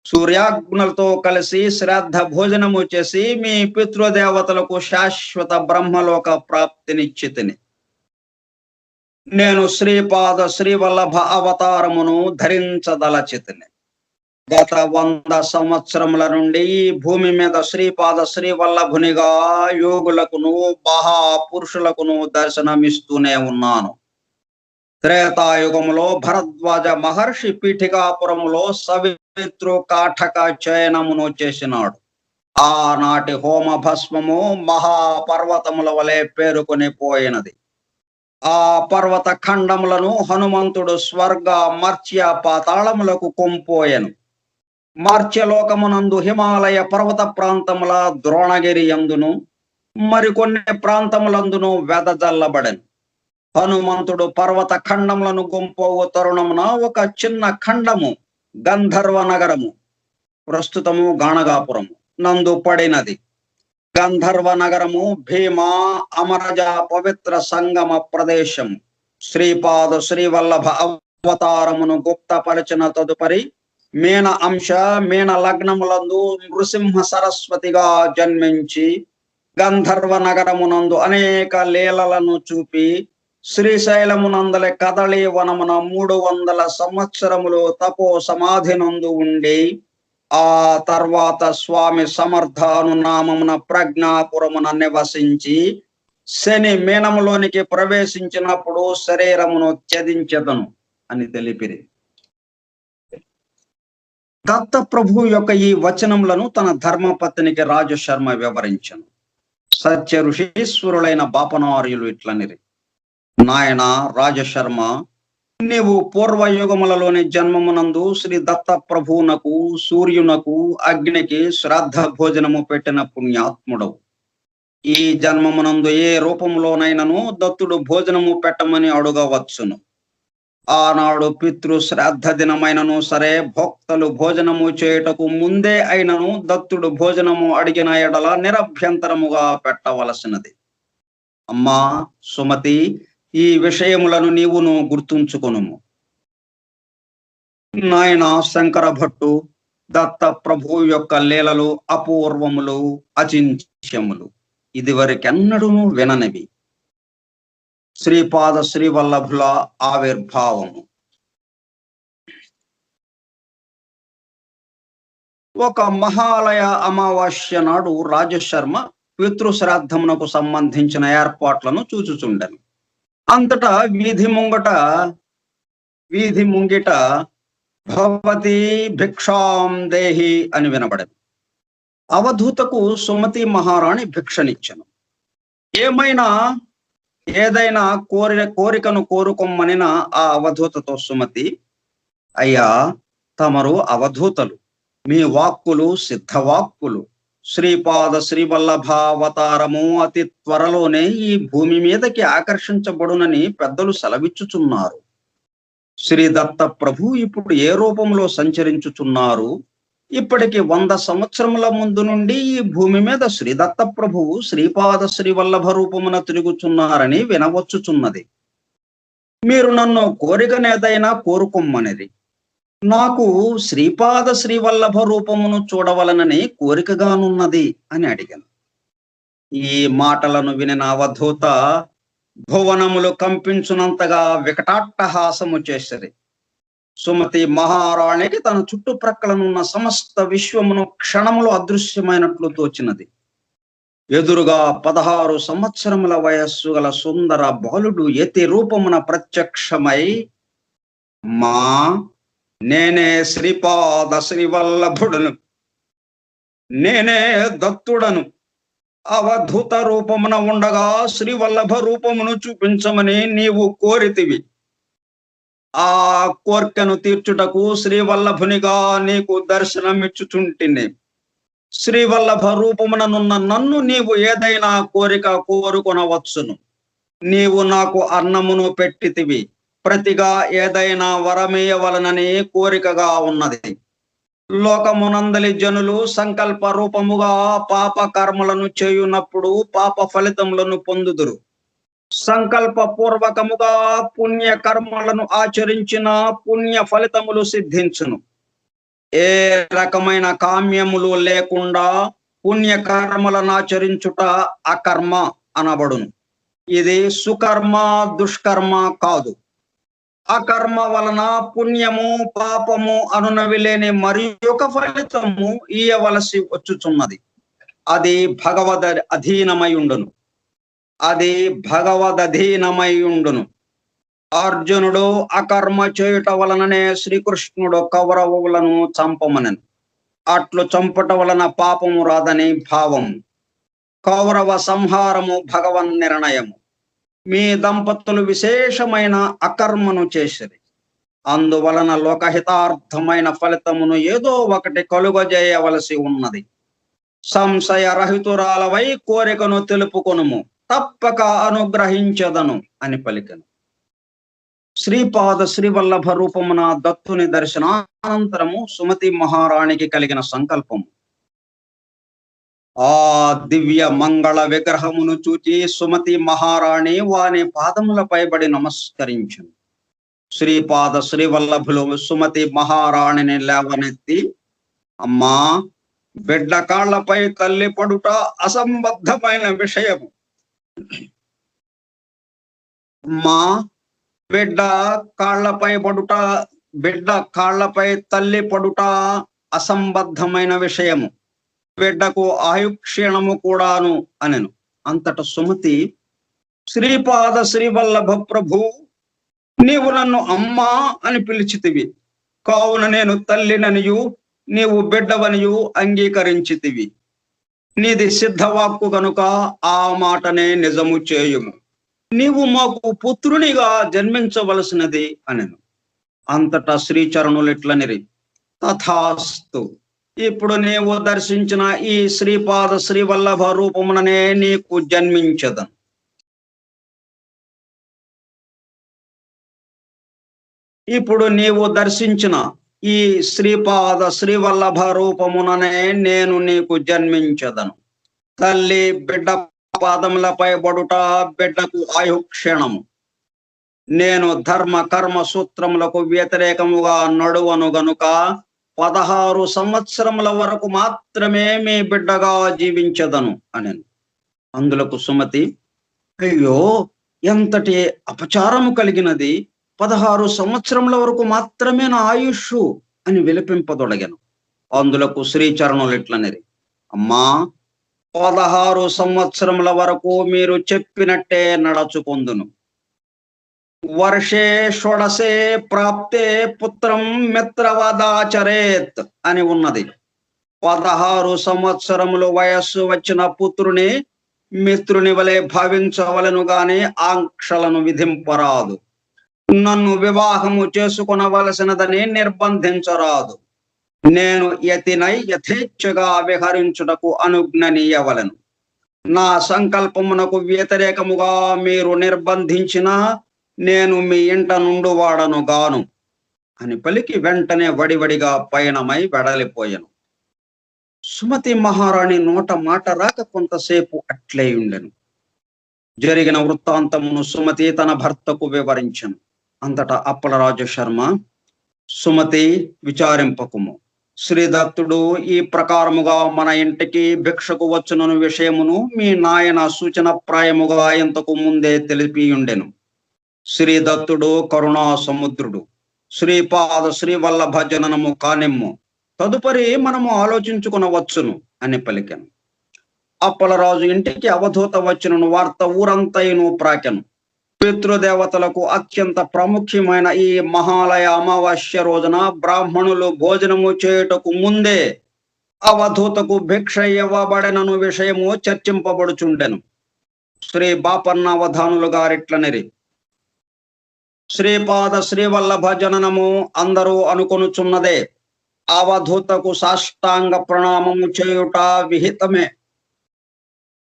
[SPEAKER 1] సూర్యాగ్నులతో కలిసి శ్రాద్ధ భోజనము చేసి మీ పితృదేవతలకు శాశ్వత బ్రహ్మలోక ప్రాప్తినిచ్చితిని. నేను శ్రీపాద శ్రీవల్లభ అవతారమును ధరించదలచితిని. గత 100 సంవత్సరముల నుండి ఈ భూమి మీద శ్రీపాద శ్రీవల్లభునిగా యోగులకును మహాపురుషులకును దర్శనమిస్తూనే ఉన్నాను. త్రేతాయుగములో భరద్వాజ మహర్షి పీఠికాపురములో సవిత్రు కాఠక చయనమును చేసినాడు. ఆనాటి హోమ భస్మము మహాపర్వతముల వలె పేరుకొని పోయినది. ఆ పర్వత ఖండములను హనుమంతుడు స్వర్గ మర్త్య పాతాళములకు కొంపోయెను. మర్త్యలోకమునందు హిమాలయ పర్వత ప్రాంతముల ద్రోణగిరి యందును మరికొన్ని ప్రాంతములందును వెదజల్లబడెను. హనుమంతుడు పర్వత ఖండములను గుంపోవు తరుణమున ఒక చిన్న ఖండము గంధర్వ నగరము, ప్రస్తుతము గాణగాపురము నందు పడినది. గంధర్వ నగరము భీమా అమరజ పవిత్ర సంగమ ప్రదేశము. శ్రీపాద శ్రీవల్లభ అవతారమును గుప్తపరిచిన తదుపరి మీన అంశ మీన లగ్నములందు నృసింహ సరస్వతిగా జన్మించి గంధర్వ నగరమునందు అనేక లీలలను చూపి శ్రీశైలమునందలి కదళి వనమున 300 సంవత్సరములు తపో సమాధి నందు ఉండి ఆ తర్వాత స్వామి సమర్థాను నామమున ప్రజ్ఞాపురమున నివసించి శని మీనములోనికి ప్రవేశించినప్పుడు శరీరమును త్యజించదను అని తెలిపిరి. దత్త ప్రభు యొక్క ఈ వచనములను తన ధర్మపత్నికి రాజు శర్మ వివరించను. సత్య ఋషీశ్వరులైన బాపనార్యులు ఇట్లనిరి, నాయన రాజశర్మ, నీవు పూర్వయుగములలోని జన్మమునందు శ్రీ దత్త ప్రభువునకు, సూర్యునకు, అగ్నికి శ్రాద్ధ భోజనము పెట్టిన పుణ్యాత్ముడవు. ఈ జన్మమునందు ఏ రూపంలోనైనను దత్తుడు భోజనము పెట్టమని అడుగవచ్చును. ఆనాడు పితృ శ్రాద్ధ దినమైనను సరే, భక్తులు భోజనము చేయుటకు ముందే అయినను దత్తుడు భోజనము అడిగిన ఎడల నిరభ్యంతరముగా పెట్టవలసినది. అమ్మా సుమతి, ఈ విషయములను నీవును గుర్తుంచుకొనుము. నాయన శంకర భట్టు, దత్త ప్రభు యొక్క లీలలు అపూర్వములు, అచింత్యములు, ఇదివరకెన్నడూ విననివి. శ్రీపాద శ్రీవల్లభుల ఆవిర్భావము. ఒక మహాలయ అమావాస్య నాడు రాజశర్మ పితృశ్రాద్ధమునకు సంబంధించిన ఏర్పాట్లను చూచుచుండెను. అంతటా వీధి ముంగిట భవతి భిక్షాం దేహి అని వినబడెను. అవధూతకు సుమతి మహారాణి భిక్షనిచ్చెను. ఏదైనా కోరికను కోరుకొమ్మనిన ఆ అవధూతతో సుమతి, అయ్యా, తమరు అవధూతలు, మీ వాక్కులు సిద్ధవాక్కులు. శ్రీపాద శ్రీవల్లభావతారము అతి త్వరలోనే ఈ భూమి మీదకి ఆకర్షించబడునని పెద్దలు సెలవిచ్చుచున్నారు. శ్రీ దత్త ప్రభు ఇప్పుడు ఏ రూపంలో సంచరించుచున్నారు? ఇప్పటికి 100 సంవత్సరముల ముందు నుండి ఈ భూమి మీద శ్రీదత్త ప్రభువు శ్రీపాద శ్రీవల్లభ రూపమున తిరుగుచున్నారని వినవచ్చుచున్నది. మీరు నన్ను కోరికనేదైనా కోరుకొమ్మనిది. నాకు శ్రీపాద శ్రీవల్లభ రూపమును చూడవలనని కోరికగానున్నది అని అడిగాను. ఈ మాటలను వినిన అవధూత భువనములు కంపించునంతగా వికటాట్టహాసము చేసిరి. సుమతి మహారాణికి తన చుట్టుప్రక్కలనున్న సమస్త విశ్వమును క్షణములు అదృశ్యమైనట్లు తోచినది. ఎదురుగా 16 సంవత్సరముల వయస్సు గల సుందర బాలుడు యతి రూపమున ప్రత్యక్షమై, మా నేనే శ్రీపాద శ్రీవల్లభుడును, నేనే దత్తుడను. అవధూత రూపమున ఉండగా శ్రీవల్లభ రూపమును చూపించమని నీవు కోరితివి. ఆ కోర్కెను తీర్చుటకు శ్రీవల్లభునిగా నీకు దర్శనమిచ్చుచుంటిని. శ్రీవల్లభ రూపముననున్న నన్ను నీవు ఏదైనా కోరిక కోరుకొనవచ్చును. నీవు నాకు అన్నమును పెట్టితివి, ప్రతిగా ఏదైనా వరమేయవలనని కోరికగా ఉన్నది. లోకమునందలి జనులు సంకల్ప రూపముగా పాప కర్మలను చేయునప్పుడు పాప ఫలితములను పొందుదురు. సంకల్ప పూర్వకముగా పుణ్య కర్మలను ఆచరించిన పుణ్య ఫలితములు సిద్ధించును. ఏ రకమైన కామ్యములు లేకుండా పుణ్య కర్మలను ఆచరించుట అకర్మ అనబడును. ఇది సుకర్మ దుష్కర్మ కాదు. అకర్మ వలన పుణ్యము పాపము అనునవి లేని మరి ఒక ఫలితము ఇయ్యవలసి వచ్చుచున్నది. అది భగవదధీనమై ఉండును. అర్జునుడు అకర్మ చేయుట వలననే శ్రీకృష్ణుడు కౌరవులను చంపమనెను. అట్లు చంపట వలన పాపము రాదని భావము. కౌరవ సంహారము భగవన్ నిర్ణయము. మీ దంపతులు విశేషమైన అకర్మను చేసిరి. అందువలన లోకహితార్థమైన ఫలితమును ఏదో ఒకటి కలుగజేయవలసి ఉన్నది. సంశయరహితురాలవై కోరికను తెలుపుకొనుము, తప్పక అనుగ్రహించదను అని పలికెను. శ్రీపాద శ్రీవల్లభ రూపమున దత్తుని దర్శనానంతరము సుమతి మహారాణికి కలిగిన సంకల్పము. ఆ దివ్య మంగళ విగ్రహమును చూచి సుమతి మహారాణి వాని పాదములపై పడి నమస్కరించును. శ్రీపాద శ్రీవల్లభులు సుమతి మహారాణిని లేవనెత్తి, అమ్మా, బిడ్డ కాళ్లపై తల్లి పడుట అసంబద్ధమైన విషయము. మా బిడ్డ కాళ్లపై తల్లి పడుట అసంబద్ధమైన విషయము, బిడ్డకు ఆయుక్షీణము కూడాను అనెను. అంతట సుమతి, శ్రీపాద శ్రీవల్లభ ప్రభు, నీవు నన్ను అమ్మా అని పిలిచితివి, కావున నేను తల్లిననియు నీవు బిడ్డవనియు అంగీకరించితివి. నీది సిద్ధవాక్కు గనుక ఆ మాటనే నిజము చేయుము. నీవు మాకు పుత్రునిగా జన్మించవలసినది అనెను. అంతటా శ్రీచరణులు ఇట్లనిరి, తథాస్తు. ఇప్పుడు నీవు దర్శించిన ఈ శ్రీపాద శ్రీవల్లభ రూపముననే నీకు జన్మించదను. ఇప్పుడు నీవు దర్శించిన ఈ శ్రీపాద శ్రీవల్లభ రూపముననే నేను నీకు జన్మించదను. తల్లి బిడ్డ పాదములపై బడుట బిడ్డకు ఆయుక్షణము. నేను ధర్మ కర్మ సూత్రములకు వ్యతిరేకముగా నడువను గనుక 16 సంవత్సరముల వరకు మాత్రమే మీ బిడ్డగా జీవించదను అనెను. అందులకు సుమతి, అయ్యో, ఎంతటి అపచారము కలిగినది! 16 సంవత్సరముల వరకు మాత్రమే నా ఆయుష్ అని విలపింపదొడగెను. అందులకు శ్రీచరణులు ఇట్లనిరి, అమ్మా, 16 సంవత్సరముల వరకు మీరు చెప్పినట్టే నడచుకొందును. వర్షే షోడసే ప్రాప్తే పుత్రం మిత్రవదాచరేత్ అని ఉన్నది. 16 సంవత్సరములు వయస్సు వచ్చిన పుత్రుని మిత్రుని వలె భావించవలను గాని ఆంక్షలను విధింపరాదు. నన్ను వివాహము చేసుకొనవలసినదని నిర్బంధించరాదు. నేను యతినై యథేచ్ఛగా విహరించుటకు అనుజ్ఞనీయవలను. నా సంకల్పమునకు వ్యతిరేకముగా మీరు నిర్బంధించిన నేను మీ ఇంట నుండి వాడను గాను అని పలికి వెంటనే వడివడిగా పయనమై వెడలిపోయాను. సుమతి మహారాణి నోట మాట రాక కొంతసేపు అట్లే ఉండెను. జరిగిన వృత్తాంతమును సుమతి తన భర్తకు వివరించెను. అంతటా అప్పలరాజు శర్మ, సుమతి, విచారింపకుము. శ్రీదత్తుడు ఈ ప్రకారముగా మన ఇంటికి భిక్షకు వచ్చునను విషయమును మీ నాయన సూచన ప్రాయముగా ఇంతకు ముందే తెలిపియుండెను. శ్రీదత్తుడు కరుణా సముద్రుడు. శ్రీపాద శ్రీవల్లభ జననము కానిమ్ము, తదుపరి మనము ఆలోచించుకునవచ్చును అని పలికెను. అప్పలరాజు ఇంటికి అవధూత వచ్చినను వార్త ఊరంతయును ప్రాకెను. పితృదేవతలకు అత్యంత ప్రాముఖ్యమైన ఈ మహాలయ అమావాస్య రోజున బ్రాహ్మణులు భోజనము చేయుటకు ముందే అవధూతకు భిక్ష ఇవ్వబడినను విషయము చర్చింపబడుచుండెను. శ్రీ బాపన్నవధానులు గారిట్లనిరి, శ్రీపాద శ్రీవల్లభ జననము అందరూ అనుకొనుచున్నదే. అవధూతకు సాష్టాంగ ప్రణామము చేయుట విహితమే.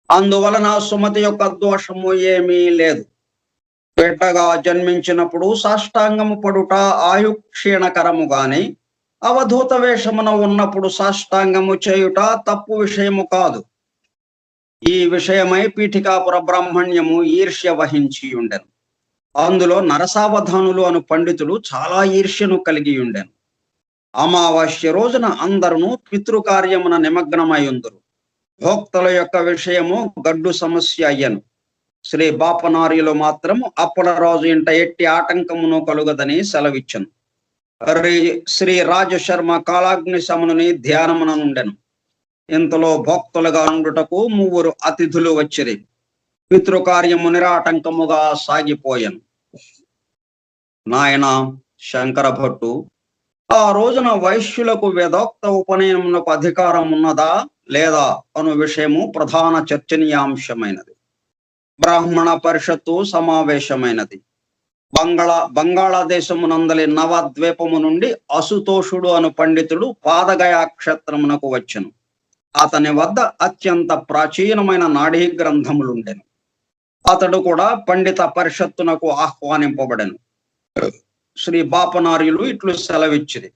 [SPEAKER 1] అందువలన సుమతి యొక్క దోషము ఏమీ లేదు. బిడ్డగా జన్మించినప్పుడు సాష్టాంగము పడుట ఆయుక్షీణకరము గాని అవధూత వేషమున ఉన్నప్పుడు సాష్టాంగము చేయుట తప్పు విషయము కాదు. ఈ విషయమై పీఠికాపుర బ్రాహ్మణ్యము ఈర్ష్య వహించి ఉండెను. అందులో నరసావధానులు అను పండితులు చాలా ఈర్ష్యను కలిగి ఉండెను. అమావాస్య రోజున అందరూ పితృకార్యమున నిమగ్నమయ్యుందురు. భోక్తల యొక్క విషయము గడ్డు సమస్య అయ్యను. శ్రీ బాపనార్యులు మాత్రము అప్పలరాజు ఇంట ఎట్టి ఆటంకమును కలుగదని సెలవిచ్చను. శ్రీ రాజశర్మ కాలాగ్ని శమునుని ధ్యానమున నుండెను. ఇంతలో భోక్తులుగా ఉండుటకు 3 అతిథులు వచ్చిరి. పితృకార్యము నిరాటంకముగా సాగిపోయాను. నాయన శంకర భట్టు, ఆ రోజున వైశ్యులకు వేదోక్త ఉపనయనమునకు అధికారం ఉన్నదా లేదా అను విషయము ప్రధాన చర్చనీయాంశమైనది. బ్రాహ్మణ పరిషత్తు సమావేశమైనది. బంగాళాదేశమునందలి నవద్వీపము నుండి అసుతోషుడు అను పండితుడు పాదగయా క్షేత్రమునకు వచ్చెను. అతని వద్ద అత్యంత ప్రాచీనమైన నాడీ గ్రంథములుండెను. అతడు కూడా పండిత పరిషత్తునకు ఆహ్వానింపబడెను. శ్రీ బాపనార్యులు ఇట్లు సెలవిచ్చిరి,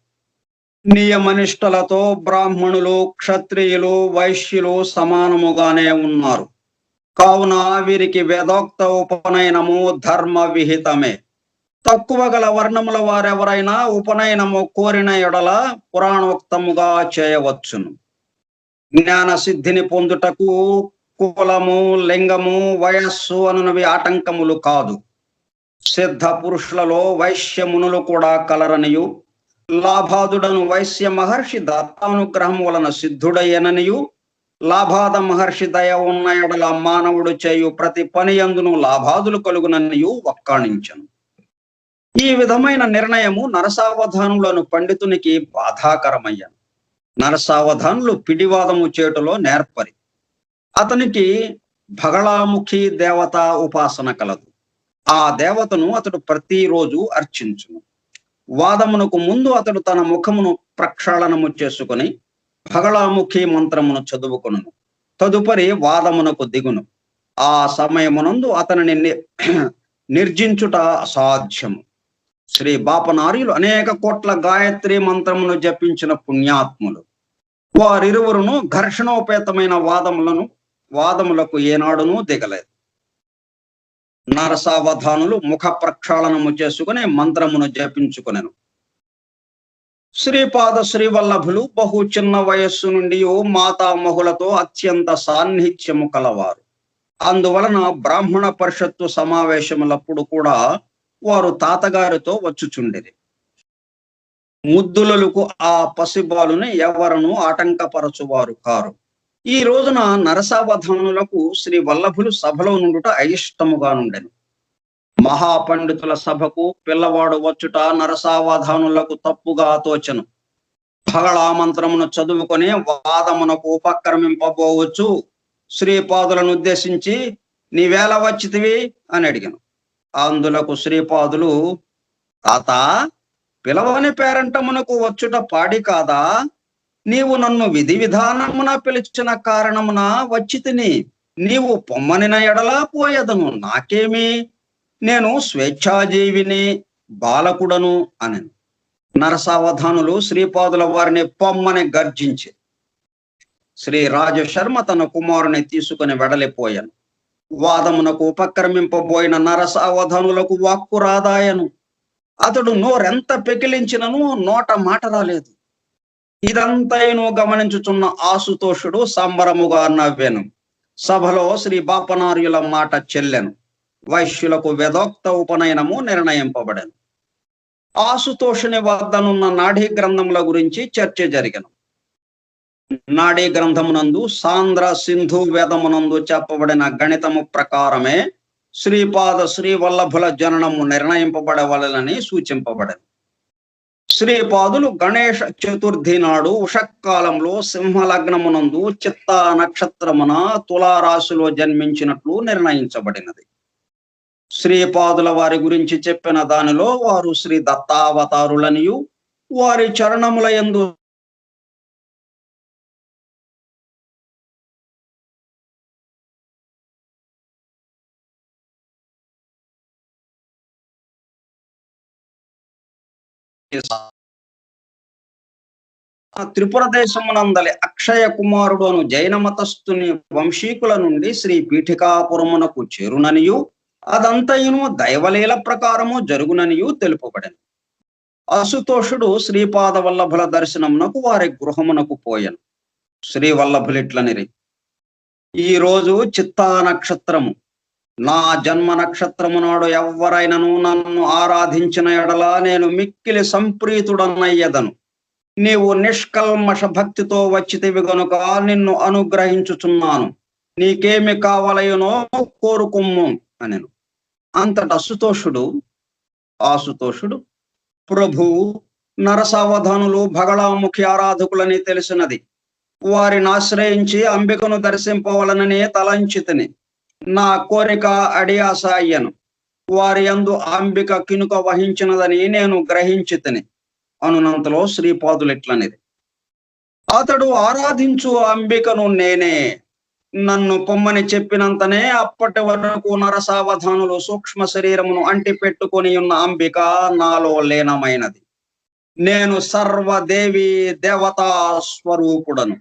[SPEAKER 1] నియమనిష్టలతో బ్రాహ్మణులు, క్షత్రియులు, వైశ్యులు సమానముగానే ఉన్నారు. కావున వీరికి వేదోక్త ఉపనయనము ధర్మ విహితమే. తక్కువ గల వర్ణముల వారెవరైనా ఉపనయనము కోరిన ఎడల పురాణోక్తముగా చేయవచ్చును. జ్ఞాన సిద్ధిని పొందుటకు కులము, లింగము, వయస్సు అనునవి ఆటంకములు కాదు. సిద్ధ పురుషులలో వైశ్యమునులు కూడా కలరనియు లాభాదుడను వైశ్య మహర్షి దత్తానుగ్రహం వలన సిద్ధుడయ్యననియు, లాభాద మహర్షి దయ ఉన్న ఎడల మానవుడు చేయు ప్రతి పని యందును లాభాదులు కలుగుననియు వక్కాణించను. ఈ విధమైన నిర్ణయము నరసావధానులను పండితునికి బాధాకరమయ్యాను. నరసావధానులు పిడివాదము చేటులో నేర్పరి. అతనికి భగళాముఖి దేవత ఉపాసన కలదు. ఆ దేవతను అతడు ప్రతిరోజు అర్చించును. వాదమునకు ముందు అతడు తన ముఖమును ప్రక్షాళనము చేసుకుని భగళాముఖి మంత్రమును చదువుకొను. తదుపరి వాదమునకు దిగును. ఆ సమయమునందు అతనిని నిర్జించుట అసాధ్యము. శ్రీ బాపనార్యులు అనేక కోట్ల గాయత్రి మంత్రమును జపించిన పుణ్యాత్ములు. వారిరువురును ఘర్షణోపేతమైన వాదములకు ఏనాడునూ దిగలేదు. నరసావధానులు ముఖ ప్రక్షాళనము చేసుకుని మంత్రమును జపించుకునెను. శ్రీపాద శ్రీవల్లభులు బహు చిన్న వయస్సు నుండి మాతామహులతో అత్యంత సాన్నిహిత్యము కలవారు. అందువలన బ్రాహ్మణ పరిషత్తు సమావేశములప్పుడు కూడా వారు తాతగారితో వచ్చుచుండిరి. ముద్దులకు ఆ పసిబాలుని ఎవరను ఆటంకపరచువారు కారు. ఈ రోజున నరసావధానులకు శ్రీ వల్లభులు సభలో నుండుట అయిష్టముగా నుండెను. మహాపండితుల సభకు పిల్లవాడు వచ్చుట నరసావధానులకు తప్పుగా తోచెను. భగళా మంత్రమును చదువుకొని వాదమునకు ఉపక్రమింపబోవచ్చు. శ్రీపాదులను ఉద్దేశించి నీవేళ వచ్చితివి అని అడిగాను. అందులకు శ్రీపాదులు, తాత, పిలవని పేరంటమునకు వచ్చుట పాడి కాదా? నీవు నన్ను విధి విధానమున పిలిచిన కారణమున వచ్చి తిని, నీవు పొమ్మనిన ఎడలా పోయదను, నాకేమి? నేను స్వేచ్ఛాజీవిని, బాలకుడను అని. నరసావధానులు శ్రీపాదుల వారిని పొమ్మని గర్జించి శ్రీ రాజశర్మ తన కుమారుని తీసుకుని వెడలిపోయాను. వాదమునకు ఉపక్రమింపబోయిన నరసావధానులకు వాక్కు రాదాయను. అతడు నోరెంత పెకిలించినను నోట మాట రాలేదు. ఇదంతైను గమనించుచున్న ఆశుతోషుడు సంబరముగా నవ్వెను. సభలో శ్రీ బాపనార్యుల మాట చెల్లెను. వైశ్యులకు వేదోక్త ఉపనయనము నిర్ణయింపబడెను. ఆశుతోషుని వద్దనున్న నాడీ గ్రంథముల గురించి చర్చ జరిగెను. నాడీ గ్రంథమునందు సాంద్ర సింధు వేదమునందు చెప్పబడిన గణితము ప్రకారమే శ్రీపాద శ్రీవల్లభుల జననము నిర్ణయింపబడవలెనని సూచింపబడెను. శ్రీపాదులు గణేష చతుర్థి నాడు ఉషకాలంలో సింహలగ్నమునందు చిత్తా నక్షత్రమున తులారాశిలో జన్మించినట్లు నిర్ణయించబడినది. శ్రీపాదుల వారి గురించి చెప్పిన దానిలో వారు శ్రీ దత్తావతారులనియు, వారి చరణముల యందు త్రిపుర దేశమునందలి అక్షయ కుమారుడు అను జైన మతస్థుని వంశీకుల నుండి శ్రీ పీఠికాపురమునకు చేరుననియు, అదంతయును దైవలీల ప్రకారము జరుగుననియు తెలుపబడెను. అసుతోషుడు శ్రీపాద వల్లభుల దర్శనమునకు వారి గృహమునకు పోయెను. శ్రీ వల్లభులిట్లనిరి, ఈ రోజు చిత్తా నక్షత్రము. నా జన్మ నక్షత్రము నాడు ఎవ్వరైనను నన్ను ఆరాధించిన ఎడల నేను మిక్కిలి సంప్రీతుడనయ్యదను. నీవు నిష్కల్మష భక్తితో వచ్చితివి గనుక నిన్ను అనుగ్రహించుచున్నాను. నీకేమి కావలయునో కోరుకుమ్ము అనెను. అంతట ఆశుతోషుడు, ప్రభు, నరసావధానులు భగళాముఖి ఆరాధకులని తెలిసినది. వారిని ఆశ్రయించి అంబికను దర్శింపవలనని తలంచితిని. నా కోరిక అడియాస అయ్యను. వారి యందు అంబిక కినుక వహించినదని నేను గ్రహించితిని అనునంతలో శ్రీపాదులిట్లనిది, అతడు ఆరాధించు అంబికను నేనే. నన్ను పొమ్మని చెప్పినంతనే అప్పటి వరకు నరసావధానులు సూక్ష్మ శరీరమును అంటి పెట్టుకొని ఉన్న అంబిక నాలో లీనమైనది. నేను సర్వదేవి దేవతా స్వరూపుడను.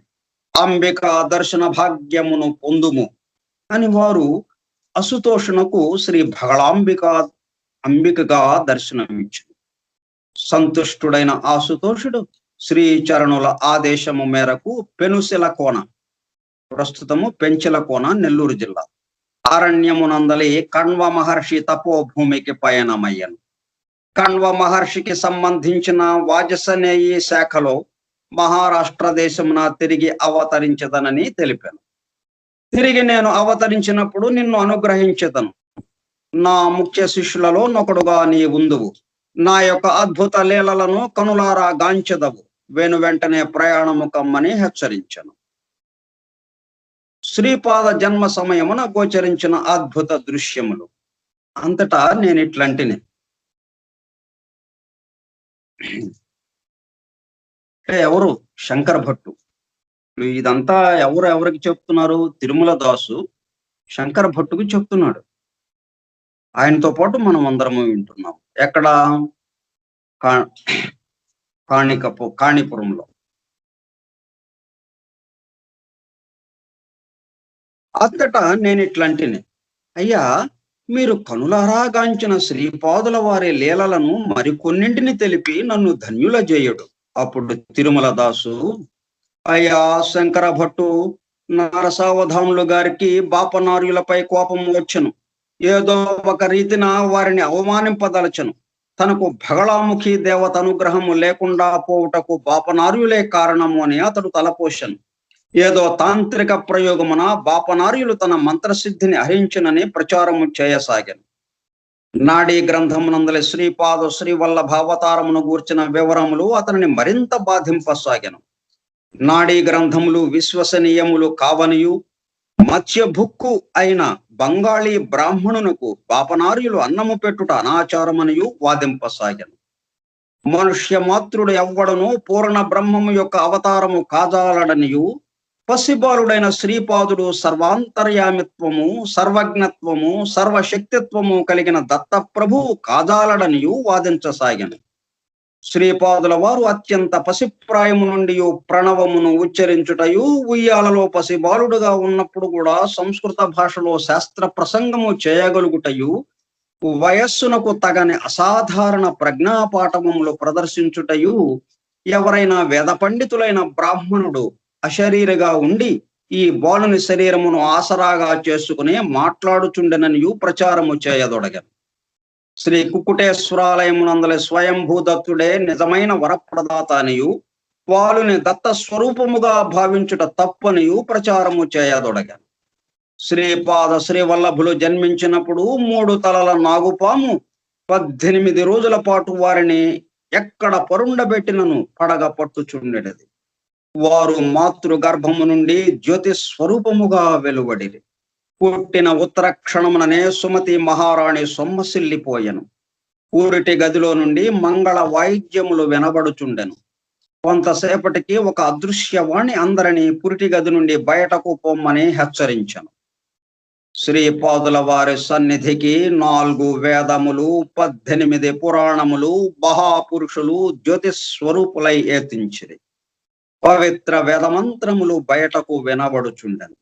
[SPEAKER 1] అంబిక దర్శన భాగ్యమును పొందుము అని వారు అసుతోషునకు శ్రీ అంబికగా దర్శనమిచ్చింది. సంతుష్టుడైన ఆశుతోషుడు శ్రీచరణుల ఆదేశము మేరకు పెనుసిల కోన, ప్రస్తుతము పెంచెల కోన, నెల్లూరు జిల్లా, అరణ్యమునందలి కణ్వ మహర్షి తపోభూమికి పయనమయ్యను. కణ్వ మహర్షికి సంబంధించిన వాజసనేయి శాఖలో మహారాష్ట్ర దేశమున తిరిగి అవతరించదనని తెలిపాను. తిరిగి నేను అవతరించినప్పుడు నిన్ను అనుగ్రహించదను. నా ముఖ్య శిష్యులలో నొకడుగా నీ ఉందువు. నా యొక్క అద్భుత లీలలను కనులారా గాంచెదవు. వెంటనే ప్రయాణము కమ్మని హెచ్చరించను. శ్రీపాద జన్మ సమయమున గోచరించిన అద్భుత దృశ్యములు. అంతటా నేను ఇట్లాంటిని ఎవరు శంకర భట్టు. ఇదంతా ఎవరికి చెప్తున్నారు? తిరుమల దాసు శంకర భట్టుకు చెప్తున్నాడు. ఆయనతో పాటు మనం అందరము వింటున్నాం. ఎక్కడ? కాణిపురంలో. అంతటా నేను ఇట్లాంటిని, అయ్యా, మీరు కనులారా గాంచిన శ్రీపాదుల వారి లీలలను మరికొన్నింటిని తెలిపి నన్ను ధన్యుల చేయడు. అప్పుడు తిరుమల దాసు, అయ్యా శంకర భట్టు, నరసావధానులు గారికి బాపనార్యులపై కోపం వచ్చను. ఏదో ఒక రీతిన వారిని అవమానింపదలచను. తనకు భగళాముఖి దేవత అనుగ్రహము లేకుండా పోవుటకు బాపనార్యులే కారణము అని అతడు తలపోషను. ఏదో తాంత్రిక ప్రయోగమున బాపనార్యులు తన మంత్రసిద్ధిని హరించునని ప్రచారము చేయసాగాను. నాడీ గ్రంథమునందలి శ్రీపాద శ్రీవల్లభావతారమును గూర్చిన వివరములు అతనిని మరింత బాధింపసాగాను. నాడీ గ్రంథములు విశ్వసనీయములు కావనియు మత్స్యభుక్కు అయిన బంగాళీ బ్రాహ్మణునకు బాపనార్యులు అన్నము పెట్టుట అనాచారమనియు వాదింపసాగాను. మనుష్య మాతృడు ఎవ్వడను పూర్ణ బ్రహ్మము యొక్క అవతారము కాజాలడనియు, పసిబాలుడైన శ్రీపాదుడు సర్వాంతర్యామిత్వము, సర్వజ్ఞత్వము, సర్వశక్తిత్వము కలిగిన దత్తప్రభువు కాజాలడనియు వాదించసాగాను. శ్రీపాదుల వారు అత్యంత పసిప్రాయము నుండి ప్రణవమును ఉచ్చరించుటయు, ఉయ్యాలలో పసిబాలుడుగా ఉన్నప్పుడు కూడా సంస్కృత భాషలో శాస్త్ర ప్రసంగము చేయగలుగుటయు, వయస్సునకు తగని అసాధారణ ప్రజ్ఞాపాఠములు ప్రదర్శించుటయు, ఎవరైనా వేద పండితులైన బ్రాహ్మణుడు అశరీరగా ఉండి ఈ బాలుని శరీరమును ఆసరాగా చేసుకుని మాట్లాడుచుండెననియు ప్రచారము చేయదొడగను. శ్రీ కుక్కుటేశ్వరాలయమునందలి స్వయంభూదత్తుడే నిజమైన వరప్రదాత అనియు, బాలుని దత్త స్వరూపముగా భావించుట తప్పనియు ప్రచారము చేయదొడగను. శ్రీపాద శ్రీవల్లభులు జన్మించినప్పుడు 3 తలల నాగుపాము 18 రోజుల పాటు వారిని ఎక్కడ పరుండబెట్టినను పడగ పట్టుచుండెడది. వారు మాతృ గర్భము నుండి జ్యోతి స్వరూపముగా వెలువడిరి. పుట్టిన ఉత్తర క్షణముననే సుమతి మహారాణి సొమ్మసిల్లిపోయెను. ఊరిటి గదిలో నుండి మంగళ వాయిద్యములు వినబడుచుండెను. కొంతసేపటికి ఒక అదృశ్యవాణి అందరినీ పురిటి గది నుండి బయటకు పొమ్మని హెచ్చరించెను. శ్రీపాదుల వారి సన్నిధికి 4 వేదములు, 18 పురాణములు, మహాపురుషులు జ్యోతిస్వరూపులై ఏతించిరి. పవిత్ర వేదమంత్రములు బయటకు వినబడుచుండెను.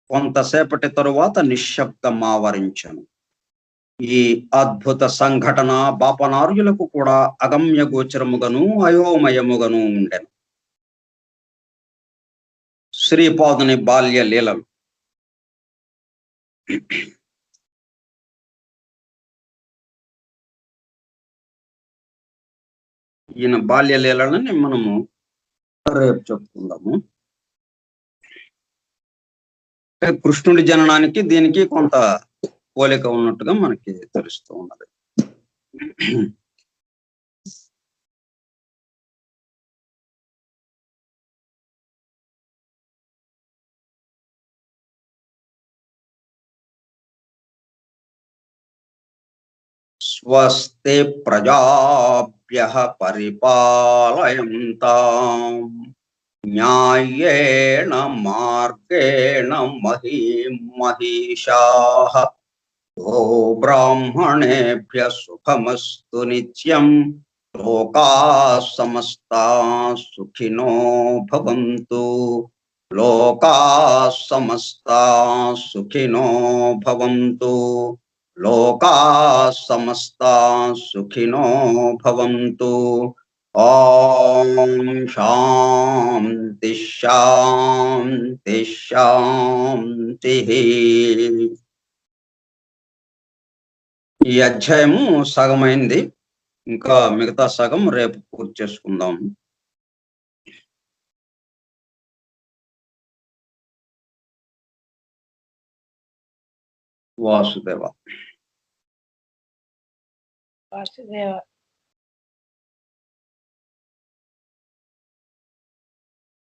[SPEAKER 1] కొంతసేపటి తరువాత నిశ్శబ్దం ఆవరించెను. ఈ అద్భుత సంఘటన బాపనార్యులకు కూడా అగమ్య గోచరముగను అయోమయముగను ఉండెను. శ్రీపాదుని బాల్య లీలలు. ఈయన బాల్య లీలని మనము రేపు చెప్పుకుందాము. కృష్ణుడి జననానికి దీనికి కొంత పోలిక ఉన్నట్టుగా మనకి తెలుస్తూ ఉన్నది. స్వస్తి ప్రజాభ్యః పరిపాలయంతాం న్యాయేన మార్గేణ మహీం మహిషాః గో బ్రాహ్మణేభ్యః సుఖమస్తు నిత్యం లోకాః సమస్తాః సుఖినో భవంతు లోకాః సమస్తాః సుఖినో భవంతు లోకాః సమస్తాః సుఖినో భవంతు. ఓం శాంతి శాంతి శాంతి. ఈ అధ్యాయము సగమైంది. ఇంకా మిగతా సగం రేపు పూర్తి చేసుకుందాం. వాసుదేవ.
[SPEAKER 2] వాసుదేవ.